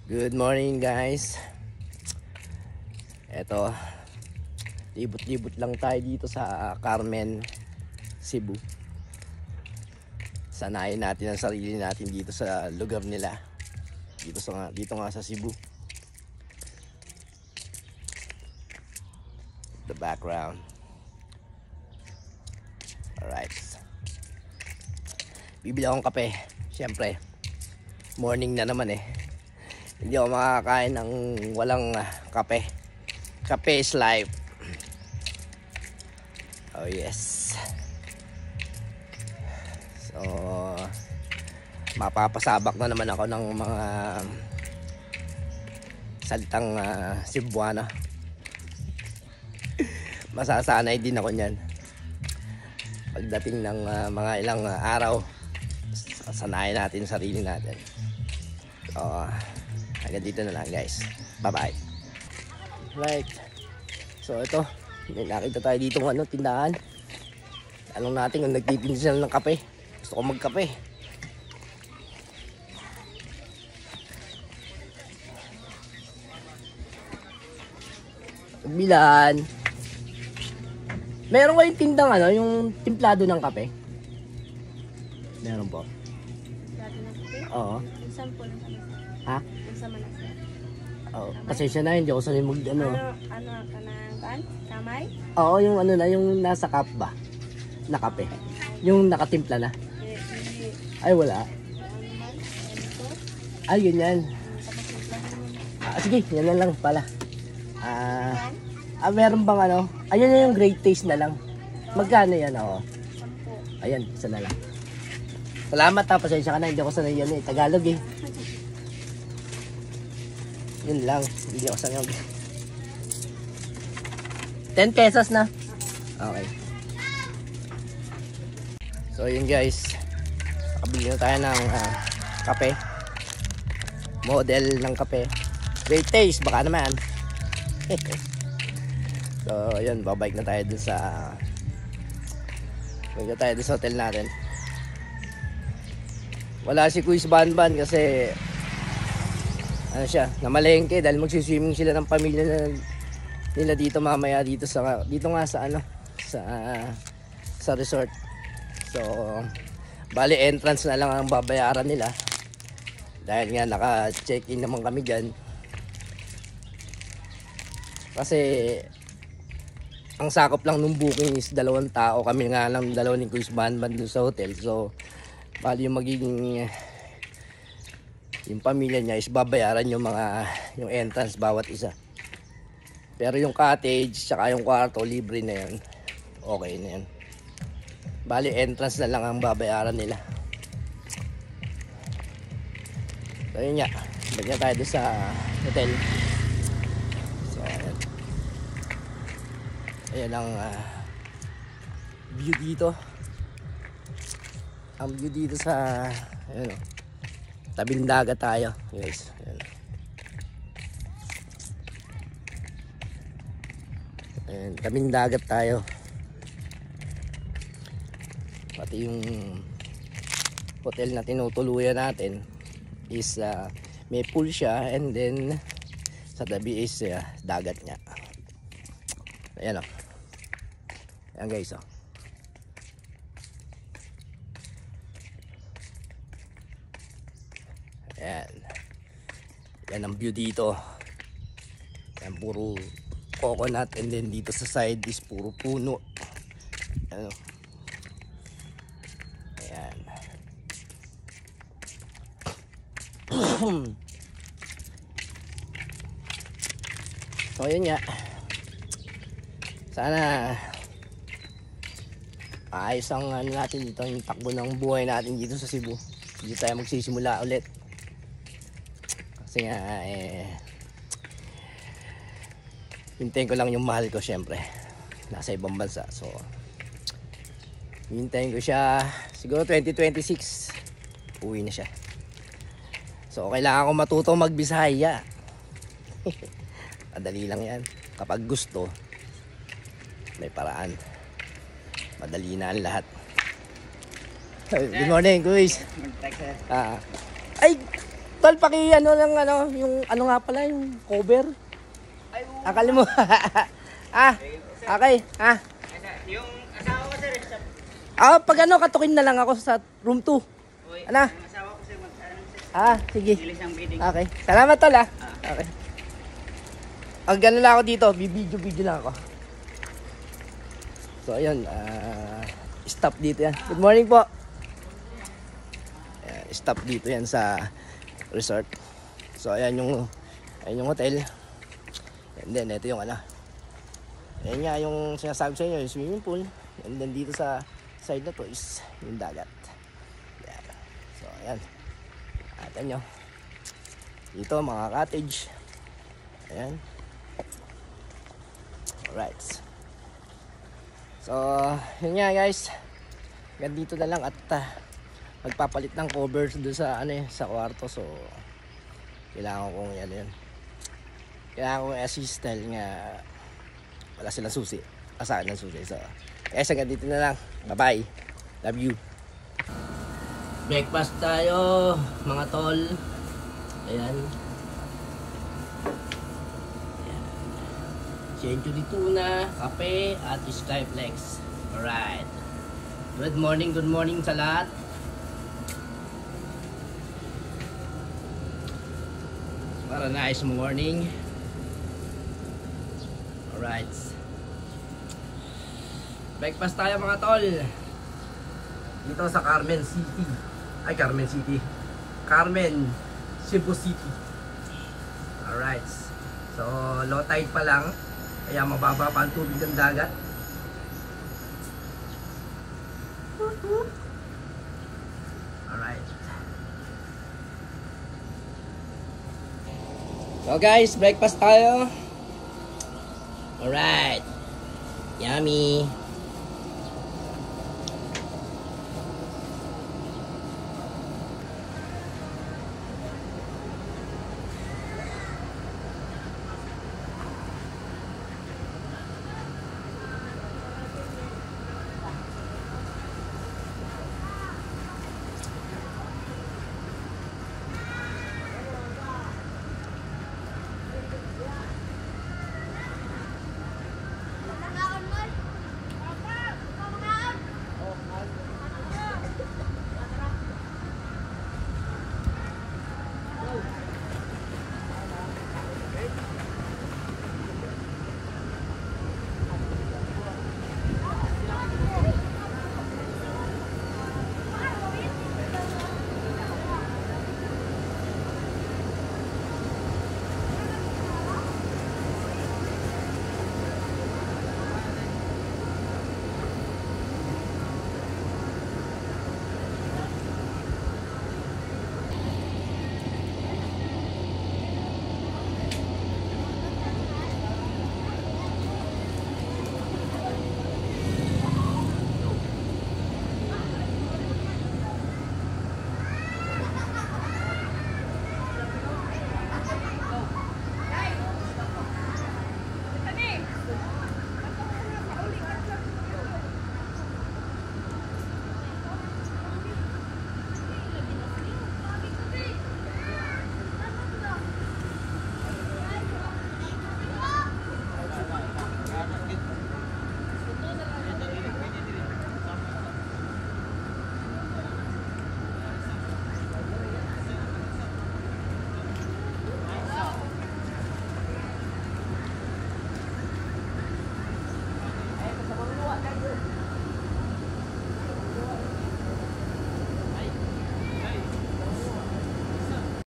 Good morning guys. Eto, libot-libot lang tayo dito sa Carmen, Cebu. Sanayin natin ang sarili natin dito sa lugar nila. Dito nga sa Cebu. The background. Alright. Bibili akong kape. Siyempre, morning na naman eh. Hindi ako makakain ng walang kape. Kape is life. Oh yes. So, mapapasabak na naman ako ng mga salitang Cebuano. Masasanay din ako niyan. Pagdating ng mga ilang araw, sanayin natin sarili natin. So, hanggang dito na lang guys. Bye bye. Right. So ito, may nakita tayo dito ng tindahan. Tanong natin kung nagtitinda sila ng kape. Gusto ko magkape. Bilan. Meron kayong tindang yung timplado ng kape? Meron po. Timplado ng kape? Oo. Isang po ng kape. Ha? Isang manas. Oo. Pasensya na, hindi ako sanay mag Ano ka ng kan? Kamay? Oo, yung yung nasa cup ba? Na kape. Yung nakatimpla na. Hindi. Ay, wala. Ay, ganyan. Sige, yan na lang pala. Meron bang ayun na yung great taste na lang. Magkano yan ako? 10. Ayan, isa na lang. Salamat ha, pasensya ka na. Hindi ako sanay yan eh. Tagalog eh. Yun lang. Hindi ako sanay. 10 pesos na. Okay. So yun guys. Nakabili na tayo ng kape. Model ng kape. Great taste, baka naman. So yun, babalik na tayo dun sa hotel natin. Wala si Kuis Banban kasi namalengke dahil magsiswimming sila ng pamilya nila dito mamaya dito nga sa resort. So bali entrance na lang ang babayaran nila dahil nga naka-check-in naman kami dyan. Kasi ang sakop lang nung booking is 2 tao. Kami nga lang 2 ni Kuis Banban dun sa hotel. So bali yung magiging yung pamilya niya is babayaran yung entrance bawat isa. Pero yung cottage tsaka yung kwarto libre na yan. Okay na yan. Bali entrance na lang ang babayaran nila. So yun nga, balik na tayo doon sa hotel. So ayan ang view dito. Ang view dito sa tabing dagat tayo guys. Ayan, tabing dagat tayo. Pati yung hotel na tinutuluyan natin is may pool siya, and then sa tabi is dagat niya. Ayan ayan guys Ayan. Yan ang view dito. Yan puro coconut, and then dito sa side is puro puno. Ayan. So yun nga. Sana ayos ang natin dito, yung takbo ng buhay natin dito sa Cebu. Hindi tayo magsisimula ulit. Kasi nga hintayin ko lang yung mahal ko, syempre nasa ibang bansa. So hintayin ko siya, siguro 2026 uwi na siya. So kailangan ko matutong magbisaya. Madali lang yan kapag gusto, may paraan. Madali na ang lahat. Good morning, guys. Ay, Tol, paki ano lang ano, yung ano nga pala, yung cover. Akala mo. Okay. Yung asawa ko sir, Pag ano, katukin na lang ako sa room 2. Ano? yung asawa ko sir, Sige. Ilis ang bidding. Okay. Salamat tol Okay. Ang gano'n lang ako dito, bibidyo lang ako. So ayun, stop dito yan. Good morning po. Stop dito yan sa resort. So ayan yung hotel. And then ito yung ano. Ayan nga yung sinasabi sa inyo, yung swimming pool. And then dito sa side na to is yung dagat. Ayan. So ayan. Atan nyo. Dito mga cottage. Ayan. Alright. So, yun nga guys. Ganito na lang at magpapalit ng covers doon sa sa kwarto. So, kailangan kong yun. Kailangan kong assist dahil nga wala silang susi. Asahan ng susi. So, guys, hanggang dito na lang. Bye-bye. Love you. Breakfast tayo, mga tol. Ayan. Century tuna, kape, at Skyflex. Alright. Good morning sa lahat. What a nice morning. Alright. Breakfast tayo mga tol. Dito sa Carmen, Cebu City. Alright. So, low tide pa lang. Kaya mababa pa ang tubig ng dagat. Alright. So guys, breakfast tayo. Alright. Yummy.